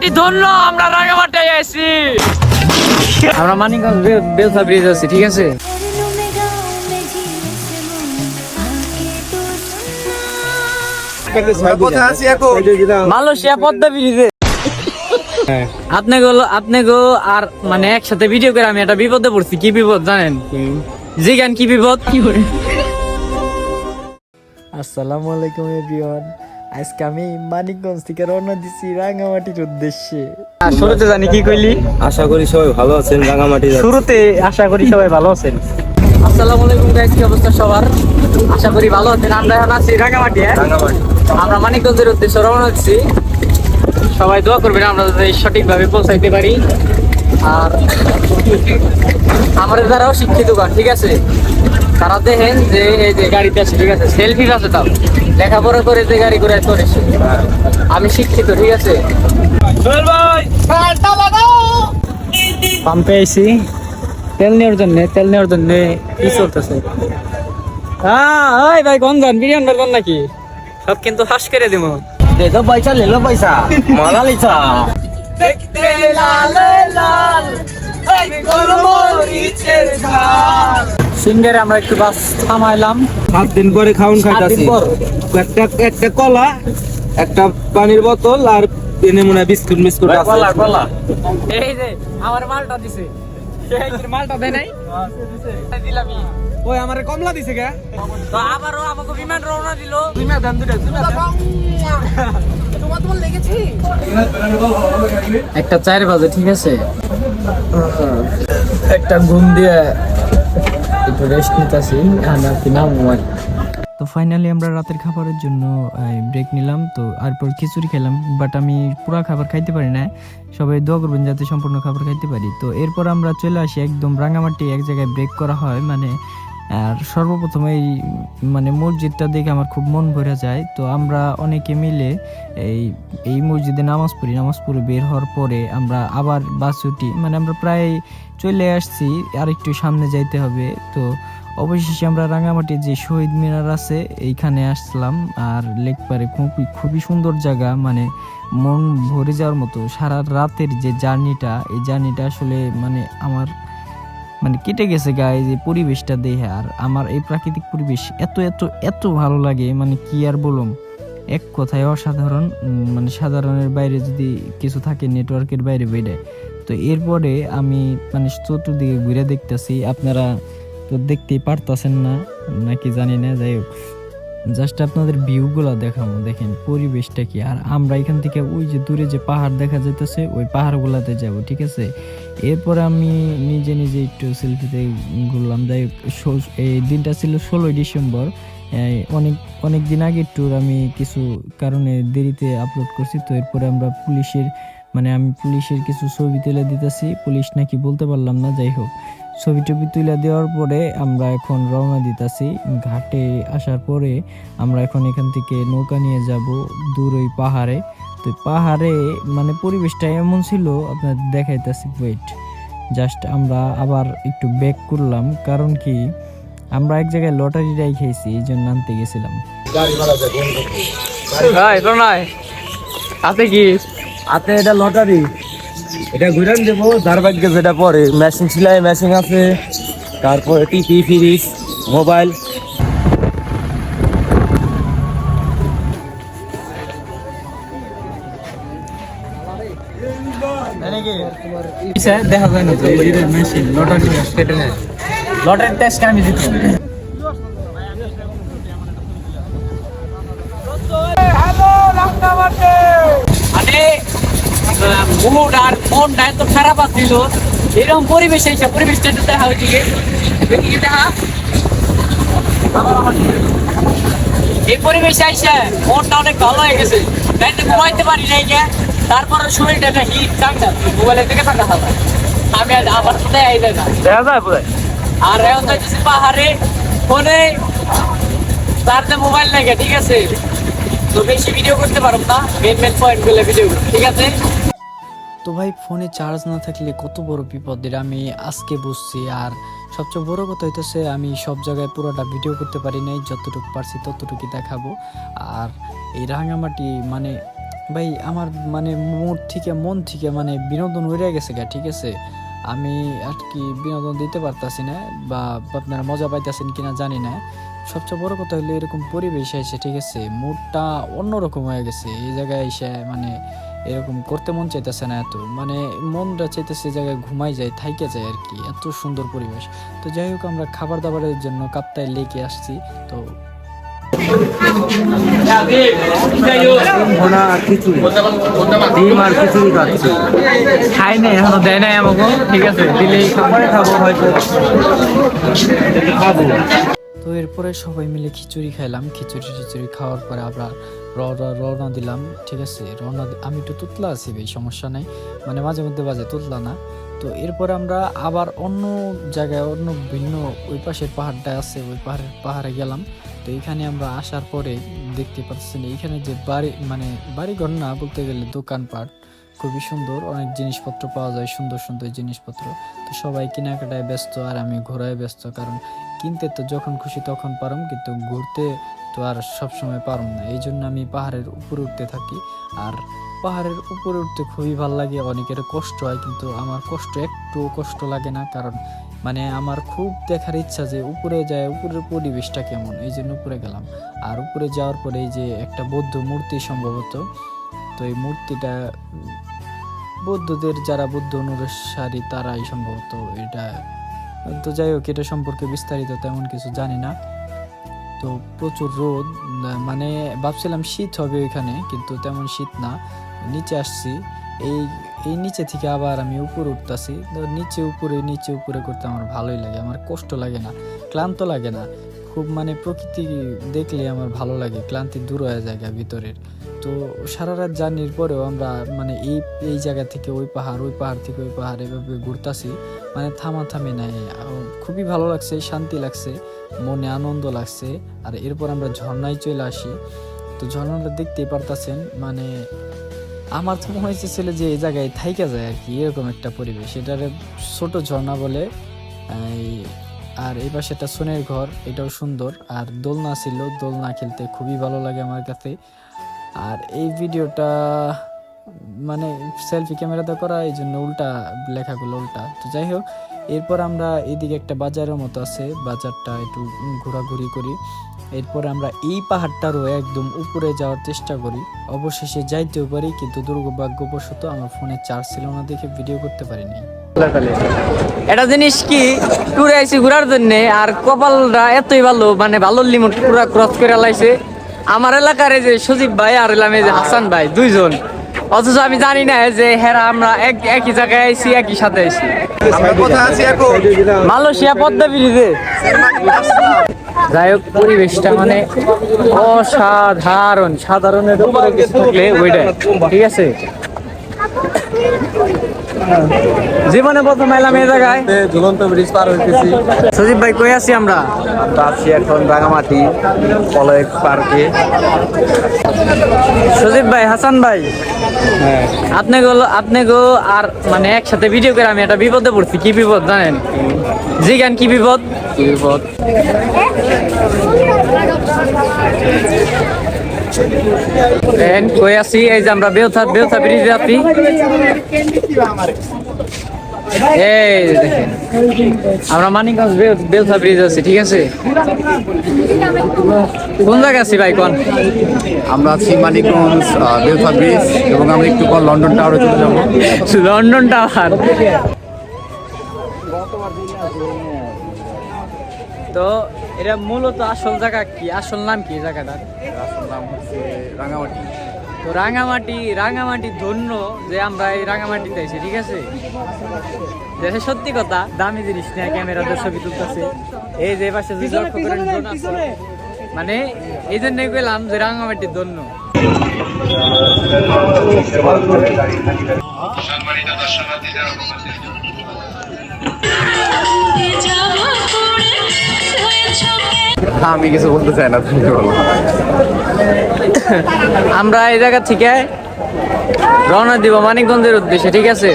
রাঙামাটি ধরলো, আমরা রাঙামাটি আছি। আমরা মানিকগঞ্জ বেলসা ব্রিজ আছি, ঠিক আছে। মালয়েশিয়া পদ্মা ব্রিজে আপনি গো আর মানে একসাথে ভিডিও করে আমি একটা বিপদে পড়ছি। কি বিপদ জানেন? জিগান কি বিপদ? কি করে? আসসালামু আলাইকুম এভরিওয়ান। আজকে আমি মানিকগঞ্জ থেকে রওনা দিছি রাঙামাটির উদ্দেশ্যে। শুরুতে জানি কি কইলি? আশা করি সবাই ভালো আছেন। রাঙামাটি শুরুতে আশা করি সবাই ভালো আছেন। আসসালামু আলাইকুম গাইস, কি অবস্থা সবার? আশা করি ভালো আছেন। আমরা এখন আছি রাঙামাটি। আমরা মানিকগঞ্জের উদ্দেশ্যে রওনা দিচ্ছি। সবাই দোয়া করবেন আমরা যাতে সঠিকভাবে পৌঁছাইতে পারি। আর আমাদের দ্বারাও শিক্ষিত গান, ঠিক আছে। তারা দেখেন যে এই যে গাড়িতে আছে, ঠিক আছে, সেলফি আছে, তাও লেখাপড়া করে যে গাড়ি করে করেছে। আমি শিক্ষিত, ঠিক আছে। পাম্পে আইছি তেল নেওয়ার জন্য কি চলতেছে? ভাই কোন যান? বিরিয়ানি বার্গার নাকি? সব কিন্তু হাস করে দিব। দে তো পয়সা লে লো পয়সা মালা লিছা দেখতে লাল লাল সিঙ্গারে আমরা একটু বাস থামাইলাম। 7 দিন পরে খাউন খাইতাছি। একটা কলা, একটা পানির বোতল আর এনে মনে বিস্কুট আছে। কলা এই যে আমার মালটা দিছে। মালটা দেয় নাই? দিলামই। ওই আমারে কমলা দিছে কে? তো আবারও আমাকে বিমান রওনা দিল। একটা 4 বাজে, ঠিক আছে। একটা ঘুম দিয়ে একটু রেস্ট নিতেছি। তো ফাইনালি আমরা রাতের খাবারের জন্য ব্রেক নিলাম। তো এরপর খিচুড়ি খেলাম, বাট আমি পুরো খাবার খাইতে পারি না। সবাই দোয়া করবেন যাতে সম্পূর্ণ খাবার খাইতে পারি। তো এরপর আমরা চলে আসি একদম রাঙামাটি। এক জায়গায় ব্রেক করা হয় মানে। আর সর্বপ্রথম মানে মসজিদটা দেখে আমার খুব মন ভরে যায়। তো আমরা অনেকে মিলে এই মসজিদে নামাজ পড়ে বের হওয়ার পরে আমরা আবার বাস উঠি। মানে আমরা প্রায় চলে আসছি, আর একটু সামনে যাইতে হবে। তো অবশেষে আমরা রাঙামাটির যে শহীদ মিনার আছে এইখানে আসলাম। আর লেক পারে খুবই সুন্দর জায়গা, মানে মন ভরে যাওয়ার মতো। সারা রাতের যে জার্নিটা, এই জার্নিটা আসলে মানে আমার মানে কেটে গেছে গায়ে যে পরিবেশটা দেখে। আর আমার এই প্রাকৃতিক পরিবেশ এত এত এত ভালো লাগে, মানে কি আর বলুম, এক কথায় অসাধারণ। মানে সাধারণের বাইরে যদি কিছু থাকে, নেটওয়ার্কের বাইরে বেড়ে। তো এরপরে আমি মানে চতুর্দিকে ঘুরে দেখতেছি, আপনারা তো দেখতেই পারতেছেন না নাকি জানি না। যাই হোক, জাস্ট আপনাদের ভিউগুলো দেখাবো, দেখেন পরিবেশটা কি। আর আমরা এখান থেকে ওই যে দূরে যে পাহাড় দেখা যাইতেছে, ওই পাহাড়গুলোতে যাব, ঠিক আছে। এরপরে আমি নিজে একটু সেলফিতে ঘুরলাম। যাই হোক, এই দিনটা ছিল 16ই ডিসেম্বর। অনেক দিন আগের ট্যুর, আমি কিছু কারণে দেরিতে আপলোড করছি। তো এরপরে আমরা আমি পুলিশের কিছু ছবি তুলে দিতেছি। পুলিশ নাকি বলতে পারলাম না। যাই হোক, ছবি টবি তুলে দেওয়ার পরে আমরা এখন রওনা দিতেছি। ঘাটে আসার পরে আমরা এখন এখান থেকে নৌকা নিয়ে যাব দূর ওই পাহাড়ে। তো পাহাড়ে মানে পরিবেশটা এমন ছিল, আপনার দেখাইতেছি, ওয়েট। জাস্ট আমরা আবার একটু ব্যাক করলাম, কারণ কি আমরা এক জায়গায় লটারিটাই খেয়েছি, এই জন্য আনতে গেছিলাম। আপনি কি আপনি এটা লটারি, এটা ঘুরান দেবো যার ভাগ্যে যেটা পরে। মেশিন সেলাই মেশিন আছে, তারপরে টিভি, ফ্রিজ, মোবাইল। দেখা যায় না মেশিন লটারি টেস্ট আমি জিতব। মনটা এত খারাপ আসছিল, এরকম পরিবেশ এসে পরিবেশটা একটু দেখা হচ্ছে। এই পরিবেশে আইসা মনটা অনেক ভালো হয়ে গেছে। ঘুমাইতে পারি নাই গে, তারপরে শরীরটা একটা হিট চাঙ্গা, মোবাইলের দিকে থাকা হবে। আমি আমার তো দেখাই যায় না, দেখা যায় পুরো। আর এখন যাইতেছি পাহাড়ে, ফোনে চার্জে মোবাইল লাগে, ঠিক আছে। তো বেশি ভিডিও করতে পারো না, মেন পয়েন্ট গুলো ভিডিও, ঠিক আছে। তো ভাই, ফোনে চার্জ না থাকলে কত বড় বিপদ, এটা আমি আজকে বুঝছি। আর সবচেয়ে বড় কথা হইতেছে, আমি সব জায়গায় পুরোটা ভিডিও করতে পারি নাই, যতটুকু পারছি ততটুকু দেখাবো। আর এই রাঙামাটি মানে ভাই আমার মানে মন থেকে মানে বিনোদন উড়ে গেছে গা, ঠিক আছে। আমি আর কি বিনোদন দিতে পারতাছি না, বা আপনারা মজা পাইতেছেন কিনা জানি না। সবচেয়ে বড় কথা হলো এরকম পরিবেশ এসে, ঠিক আছে, মুডটা অন্যরকম হয়ে গেছে এই জায়গায় এসে। মানে এরকম করতে মন চাইতেছে না এত, মানে মনটা চাইতেছে জায়গায় ঘুমাই যায়, থাইকে যায় আর কি, এত সুন্দর পরিবেশ। তো যাই হোক, আমরা খাবার দাবারের জন্য কাপ্তাই লেকে আসছি। তো ভোনা আর খিচুড়ি, ডিম আর খিচুড়ি খাচ্ছি। খাই নাই এখনো, দেয় নাই আমাকে, ঠিক আছে, দিলেই পরে খাবো হয়তো, খাবো। তো এরপরে সবাই মিলে খিচুড়ি খাইলাম। খিচুড়ি খাওয়ার পরে আমরা রওনা দিলাম, ঠিক আছে। আমি একটু তুতলা আছি ভাই, সমস্যা নাই, মানে মাঝে মধ্যে বাজে তুতলা না। তো এরপরে আমরা আবার অন্য জায়গায়, অন্য ভিন্ন ওই পাশের পাহাড়টা আছে, ওই পাহাড়ে গেলাম। তো এইখানে আমরা আসার পরে দেখতে পাচ্ছেন এইখানে যে বাড়িঘর না বলতে গেলে দোকানপাট, খুবই সুন্দর, অনেক জিনিসপত্র পাওয়া যায়, সুন্দর সুন্দর জিনিসপত্র। তো সবাই কেনাকাটায় ব্যস্ত আর আমি ঘোরায় ব্যস্ত, কারণ কিনতে তো যখন খুশি তখন পারম, কিন্তু ঘুরতে তো আর সবসময় পারম না। এই জন্য আমি পাহাড়ের উপরে উঠতে থাকি। আর পাহাড়ের উপরে উঠতে খুবই ভালো লাগে। অনেকের কষ্ট হয়, কিন্তু আমার একটু কষ্ট লাগে না, কারণ মানে আমার খুব দেখার ইচ্ছা যে উপরে যায়, উপরের পরিবেশটা কেমন, এই জন্য উপরে গেলাম। আর উপরে যাওয়ার পরে এই যে একটা বৌদ্ধ মূর্তি সম্ভবত, তো এই মূর্তিটা বৌদ্ধদের, যারা বৌদ্ধ অনুসারী তারাই সম্ভবত এটা। তো যাই হোক, এটা সম্পর্কে বিস্তারিত তেমন কিছু জানি না। তো প্রচুর রোদ, মানে ভাবছিলাম শীত হবে ওইখানে, কিন্তু তেমন শীত না। নিচে আসছি, এই নিচে থেকে আবার আমি উপরে উঠতেছি। তো নিচে উপরে করতে আমার ভালোই লাগে, আমার কষ্ট লাগে না, ক্লান্ত লাগে না খুব। মানে প্রকৃতি দেখলে আমার ভালো লাগে, ক্লান্তি দূর হয়ে যায় ভিতরের। তো সারা রাত জার্নির পরেও আমরা মানে এই জায়গা থেকে ওই পাহাড় থেকে ওই পাহাড় এভাবে ঘুরতাছি, মানে থামাথামি নাই। খুবই ভালো লাগছে, শান্তি লাগছে, মনে আনন্দ লাগছে। আর এরপর আমরা ঝর্ণায় চলে আসি। তো ঝর্ণাটা দেখতেই পারতাছেন, মানে আমার তো মনে হয়েছিল যে এই জায়গায় থাইকা যায় আর কি, এরকম একটা পরিবেশ। এটারে ছোট ঝর্ণা বলে। আর এই পাশে একটা সোনের ঘর, এটাও সুন্দর। আর দোলনা ছিল, দোলনা খেলতে খুবই ভালো লাগে আমার কাছে। আর এই ভিডিওটা মানে সেলফি ক্যামেরাতে করা, এই জন্য লেখাগুলো উল্টা। তো যাই হোক, এরপর আমরা এদিকে একটা বাজারের মতো আছে, বাজারটা একটু ঘোরাঘুরি করি। এরপর আমরা এই পাহাড়টারও একদম উপরে যাওয়ার চেষ্টা করি, অবশেষে যাইতেও পারি, কিন্তু দুর্ভাগ্যবশত আমার ফোনে চার্জ ছিল না দেখে ভিডিও করতে পারিনি। একটা জিনিস কি, ট্যুরে আইছি ঘোরার জন্য, আর কপালটা এতই ভালো, মানে ভালো লিমিট পুরা ক্রস করে লাইছে। আমার এলাকার এই যে সজীব ভাই আর এলাম এই যে হাসান ভাই, দুইজন, অথচ আমি জানি না যে হেরা আমরা একই জায়গায় আইছি, একই সাথে আইছি। মালয়েশিয়া পদ্মা ব্রিজে। যাই হোক, পরিবেশটা মানে সাধারণের উপরে কিছু থাকলে ওইটা, ঠিক আছে। জীবনে প্রথম এলাম এই জায়গায়, ঝুলন্ত ব্রিজ পার হইতেছি। সজীব ভাই কই আছি আমরা আছি এখন রাঙামাটি পলয় পার্কে। সজীব ভাই, হাসান ভাই, হ্যাঁ, আপনি গো আর মানে একসাথে ভিডিও করে আমি একটা বিপদে পড়ছি। কি বিপদ জানেন? জিগান কি বিপদ? কই আছি, এই যে আমরা বেউথা ব্রিজে আছি। এই দেখেন, আমরা মানিকগঞ্জ বেউথা ব্রিজ আছি, ঠিক আছে। কোন জায়গায় আছি ভাই কোন? আমরা আছি মানিকগঞ্জ বেউথা ব্রিজ, এবং আমরা একটু পর লন্ডন টাওয়ারে চলে যাবো। London tower. তো এটা মূলত আসল জায়গা কি, আসল নাম কি জায়গাটার? আসল নাম হচ্ছে রাঙামাটি। তো রাঙামাটি ধন্য যে আমরা এই রাঙামাটিতে আছি, ঠিক আছে। দেশে সত্যি কথা, দামি জিনিস নিয়ে ক্যামেরাতে ছবি তুলতেছে। এই যে পাশে যদি লক্ষ্য করেন ড্রোন আছে, মানে এই জন্যই গেলাম যে রাঙামাটি ধন্য। আমি কিছু বলতে চাই না, তুমি বলো। আমরা এই জায়গা থেকে রওনা দিব মানিকগঞ্জের উদ্দেশ্যে, ঠিক আছে।